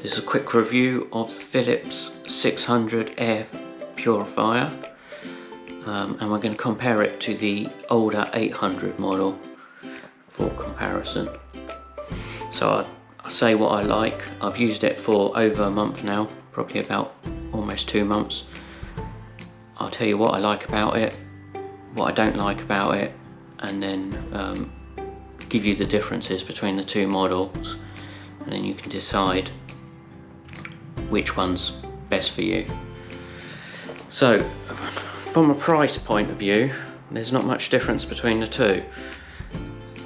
This is a quick review of the Philips 600 Air Purifier, and we're going to compare it to the older 800 model for comparison. So I'll say what I like. I've used it for over a month now, probably about almost 2 months. I'll tell you what I like about it, what I don't like about it, and then give you the differences between the two models, and then you can decide which one's best for you. So from a price point of view, there's not much difference between the two.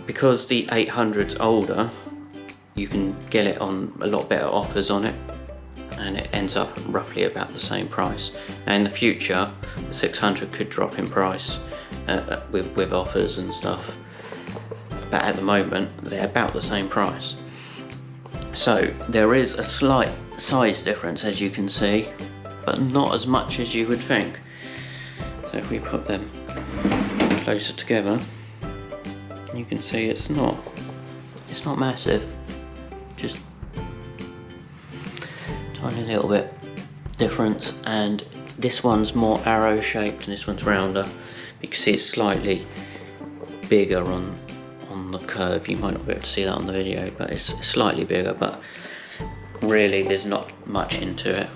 Because the 800's older, you can get it on a lot better offers on it, and it ends up roughly about the same price. Now in the future, the 600 could drop in price with offers and stuff, but at the moment they're about the same price. So there is a slight size difference, as you can see, but not as much as you would think. So if we put them closer together, you can see it's not massive, just tiny little bit difference. And this one's more arrow shaped and this one's rounder. You can see it's slightly bigger on the curve. You might not be able to see that on the video, but it's slightly bigger, but really there's not much into it.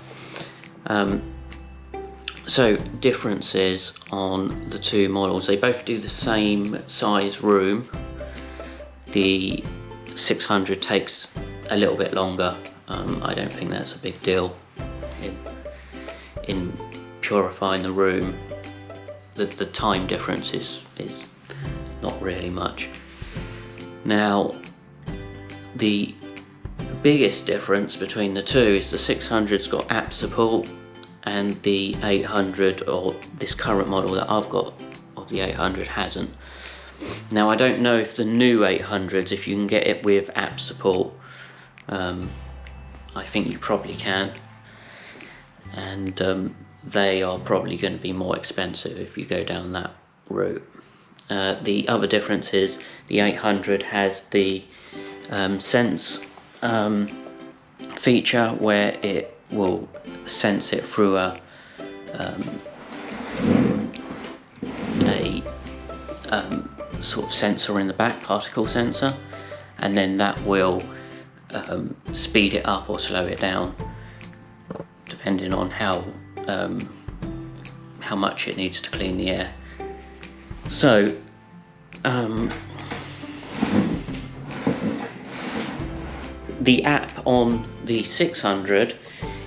So differences on the two models, they both do the same size room. The 600 takes a little bit longer. I don't think that's a big deal in purifying the room. The time difference is not really much. Now the biggest difference between the two is the 600's got app support and the 800, or this current model that I've got of the 800, hasn't. Now I don't know if the new 800s, if you can get it with app support. I think you probably can, and they are probably going to be more expensive if you go down that route. The other difference is the 800 has the sense feature where it will sense it through a sort of sensor in the back, particle sensor, and then that will speed it up or slow it down depending on how much it needs to clean the air. So the app on the 600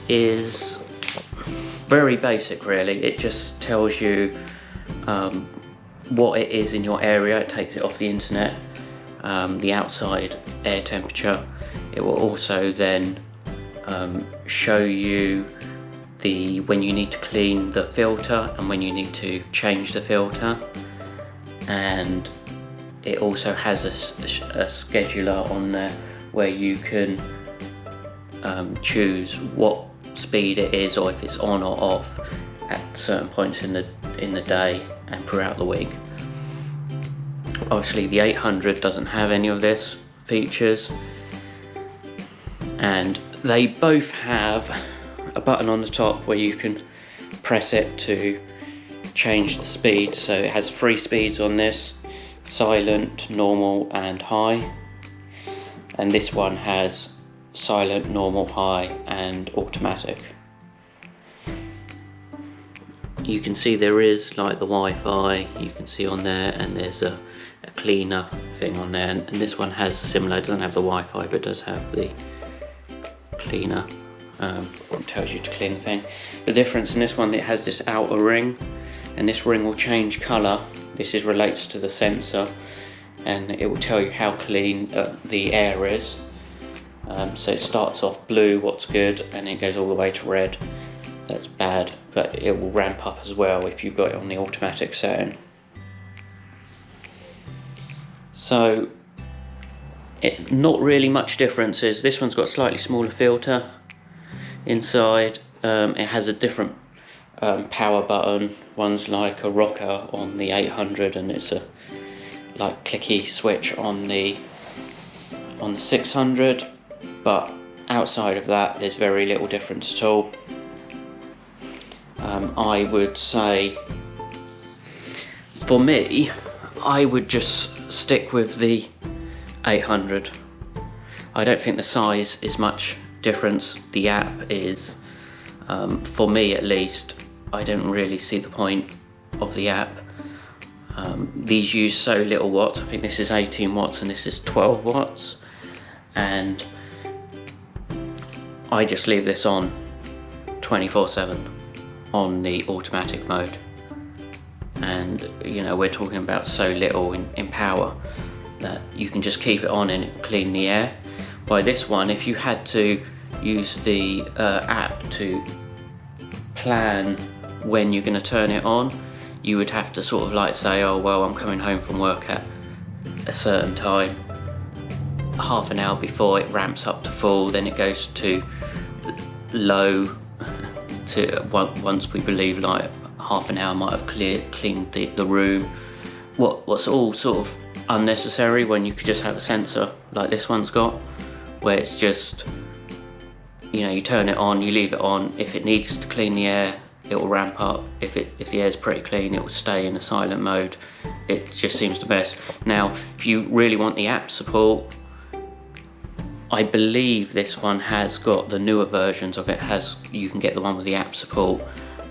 is very basic really. It just tells you what it is in your area. It takes it off the internet, the outside air temperature. It will also then show you when you need to clean the filter and when you need to change the filter, and it also has a scheduler on there where you can choose what speed it is, or if it's on or off at certain points in the day and throughout the week. Obviously the 800 doesn't have any of this features, and they both have a button on the top where you can press it to change the speed. So it has 3 speeds on this: silent, normal and high, and this one has silent, normal, high and automatic. You can see there is like the Wi-Fi, you can see on there, and there's a cleaner thing on there, and this one has similar. It doesn't have the Wi-Fi but does have the cleaner. It tells you to clean the thing. The difference in this one, it has this outer ring, and this ring will change colour. This relates to the sensor, and it will tell you how clean the air is. So it starts off blue, what's good, and it goes all the way to red, that's bad, but it will ramp up as well if you've got it on the automatic setting. So not really much differences. This one's got a slightly smaller filter inside. It has a different power button. One's like a rocker on the 800, and it's a like clicky switch on the 600, but outside of that, there's very little difference at all. I would say, for me, I would just stick with the 800. I don't think the size is much difference. The app is, for me at least, I don't really see the point of the app. These use so little watts. I think this is 18 watts and this is 12 watts. And I just leave this on 24/7 on the automatic mode. And you know, we're talking about so little in power that you can just keep it on and it'll clean the air. By this one, if you had to use the app to plan when you're going to turn it on, you would have to sort of like say, oh well, I'm coming home from work at a certain time, half an hour before it ramps up to full, then it goes to low to once we believe like half an hour might have cleaned the room. What's all sort of unnecessary when you could just have a sensor like this one's got, where it's just, you know, you turn it on, you leave it on. If it needs to clean the air, it will ramp up. If the air's pretty clean, it will stay in a silent mode. It just seems the best. Now, if you really want the app support, I believe this one has got the newer versions of it. You can get the one with the app support,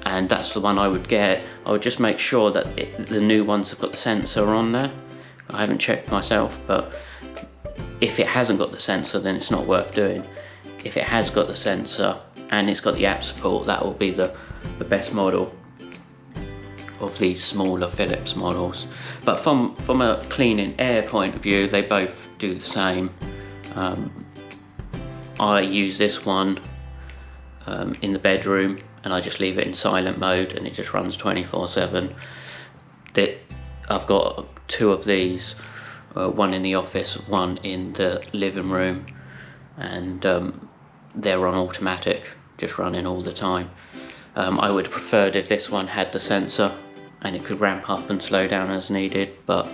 and that's the one I would get. I would just make sure that the new ones have got the sensor on there. I haven't checked myself, but if it hasn't got the sensor, then it's not worth doing. If it has got the sensor and it's got the app support, that will be the best model of these smaller Philips models. But from a cleaning air point of view, they both do the same. I use this one in the bedroom, and I just leave it in silent mode and it just runs 24/7. I've got two of these, one in the office, one in the living room, and they're on automatic, just running all the time. I would have preferred if this one had the sensor and it could ramp up and slow down as needed, but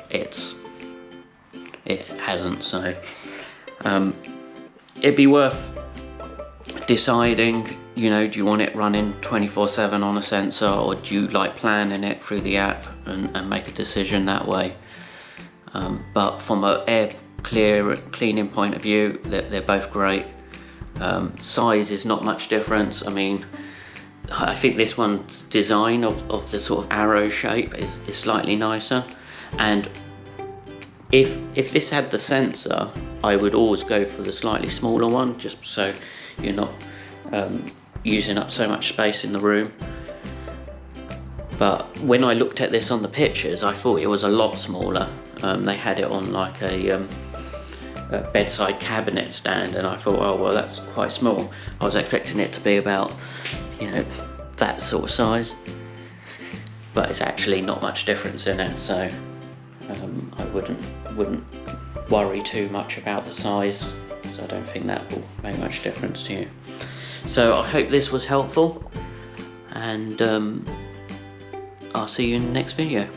it hasn't, so it'd be worth deciding, you know, do you want it running 24/7 on a sensor, or do you like planning it through the app and make a decision that way? But from an air cleaning point of view, they're both great. Size is not much difference. I mean, I think this one's design of the sort of arrow shape is slightly nicer, and if this had the sensor, I would always go for the slightly smaller one, just so you're not using up so much space in the room. But when I looked at this on the pictures, I thought it was a lot smaller. They had it on like a bedside cabinet stand, and I thought, oh well, that's quite small. I was expecting it to be about, you know, that sort of size, but it's actually not much difference in it, so I wouldn't worry too much about the size, so I don't think that will make much difference to you. So I hope this was helpful, and I'll see you in the next video.